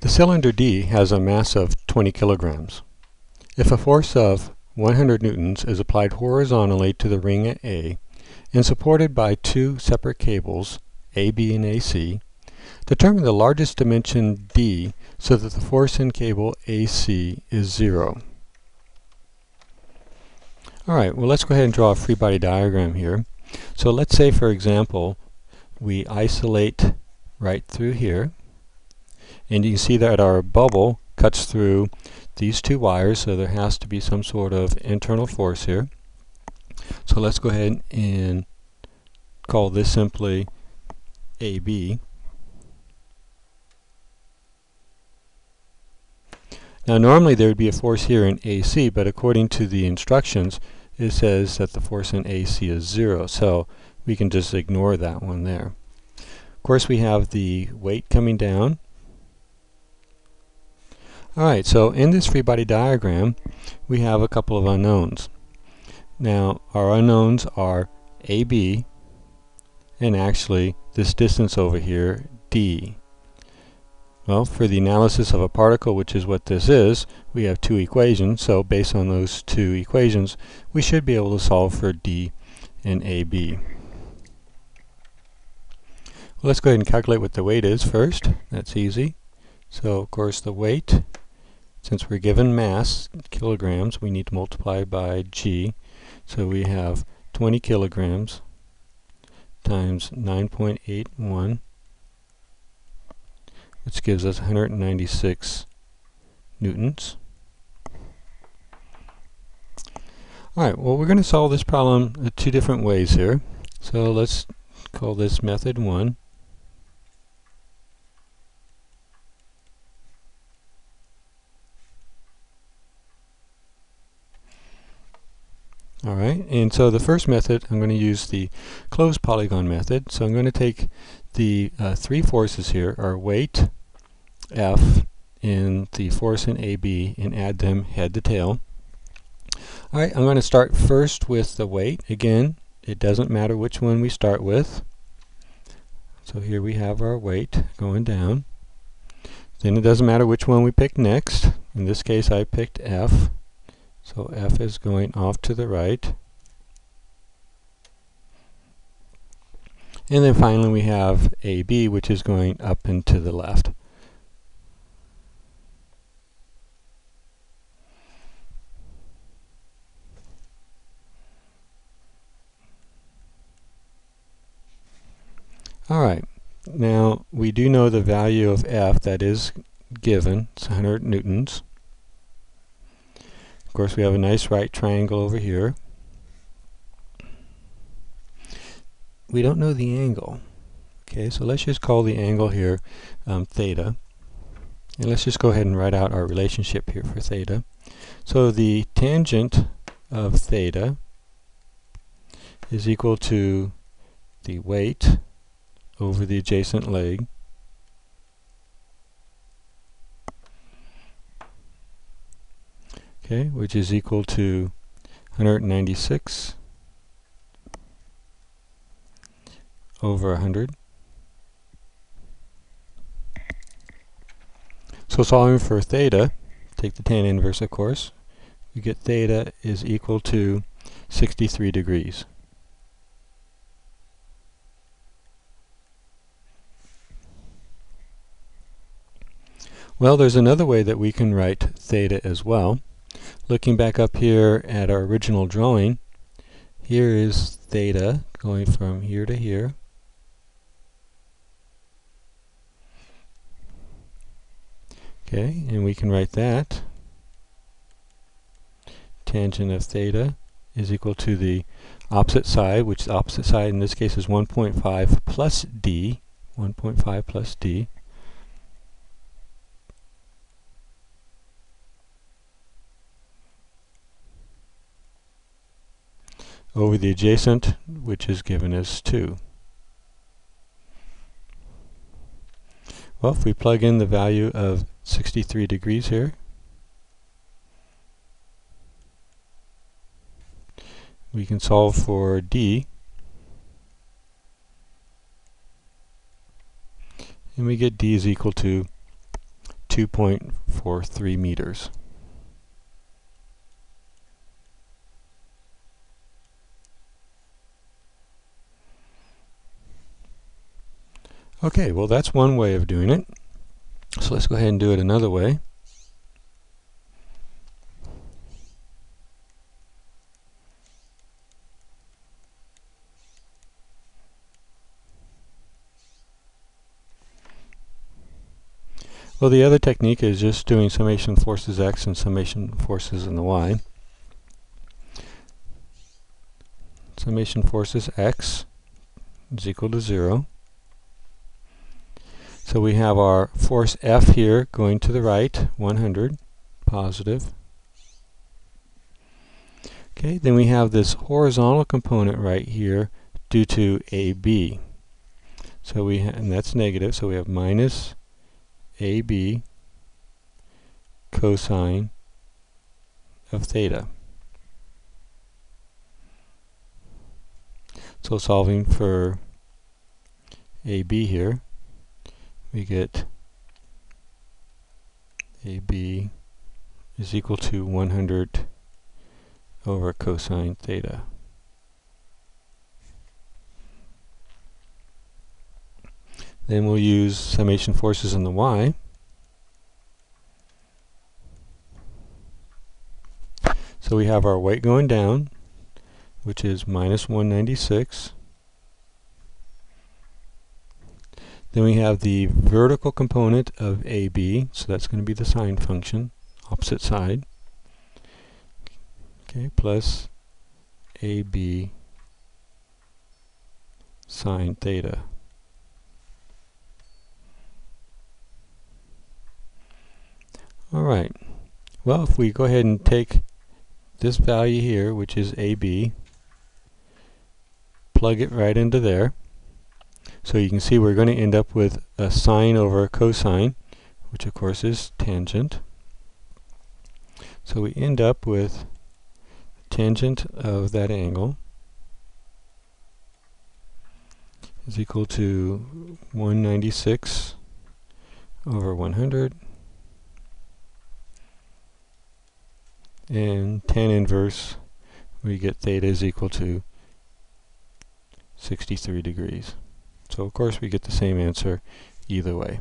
The cylinder D has a mass of 20 kilograms. If a force of 100 newtons is applied horizontally to the ring at A and supported by two separate cables, AB and AC, determine the largest dimension D so that the force in cable AC is 0. Alright, well let's go ahead and draw a free body diagram here. So let's say, for example, we isolate right through here, and you can see that our bubble cuts through these two wires, so there has to be some sort of internal force here. So let's go ahead and call this simply AB. Now normally there would be a force here in AC, but according to the instructions it says that the force in AC is 0, so we can just ignore that one there. Of course we have the weight coming down. Alright, so in this free body diagram we have a couple of unknowns. Now our unknowns are AB and actually this distance over here, D. Well, for the analysis of a particle, which is what this is, we have two equations, so based on those two equations we should be able to solve for D and AB. Well, let's go ahead and calculate what the weight is first. That's easy. So of course the weight, since we're given mass, kilograms, we need to multiply by G. So we have 20 kilograms times 9.81, which gives us 196 newtons. Alright, well we're going to solve this problem two different ways here. So let's call this method 1. Alright, and so the first method, I'm going to use the closed polygon method. So I'm going to take the three forces here, our weight, F, and the force in AB, and add them head to tail. Alright, I'm going to start first with the weight. Again, it doesn't matter which one we start with. So here we have our weight going down. Then it doesn't matter which one we pick next. In this case I picked F. So F is going off to the right. And then finally we have AB, which is going up and to the left. Alright, now we do know the value of F that is given. It's 100 newtons. Of course we have a nice right triangle over here. We don't know the angle. Okay, so let's just call the angle here theta. And let's just go ahead and write out our relationship here for theta. So the tangent of theta is equal to the weight over the adjacent leg which is equal to 196 over 100. So solving for theta, take the tan inverse of course, we get theta is equal to 63 degrees. Well, there's another way that we can write theta as well. Looking back up here at our original drawing, here is theta going from here to here. Okay, and we can write that. Tangent of theta is equal to the opposite side, which the opposite side in this case is 1.5 plus d. 1.5 plus d. over the adjacent, which is given as 2. Well, if we plug in the value of 63 degrees here, we can solve for D, and we get D is equal to 2.43 meters. Okay, well that's one way of doing it. So let's go ahead and do it another way. Well, the other technique is just doing summation forces x and summation forces in the y. Summation forces x is equal to 0. So we have our force F here going to the right, 100, positive. Okay, then we have this horizontal component right here due to AB. So and that's negative, so we have minus AB cosine of theta. So solving for AB here, we get AB is equal to 100 over cosine theta. Then we'll use summation forces in the y. So we have our weight going down, which is minus 196. Then we have the vertical component of AB, so that's going to be the sine function, opposite side. Okay, plus AB sine theta. Alright, well, if we go ahead and take this value here, which is AB, plug it right into there. So you can see we're going to end up with a sine over a cosine, which of course is tangent. So we end up with tangent of that angle is equal to 196 over 100, and tan inverse, we get theta is equal to 63 degrees. So of course we get the same answer either way.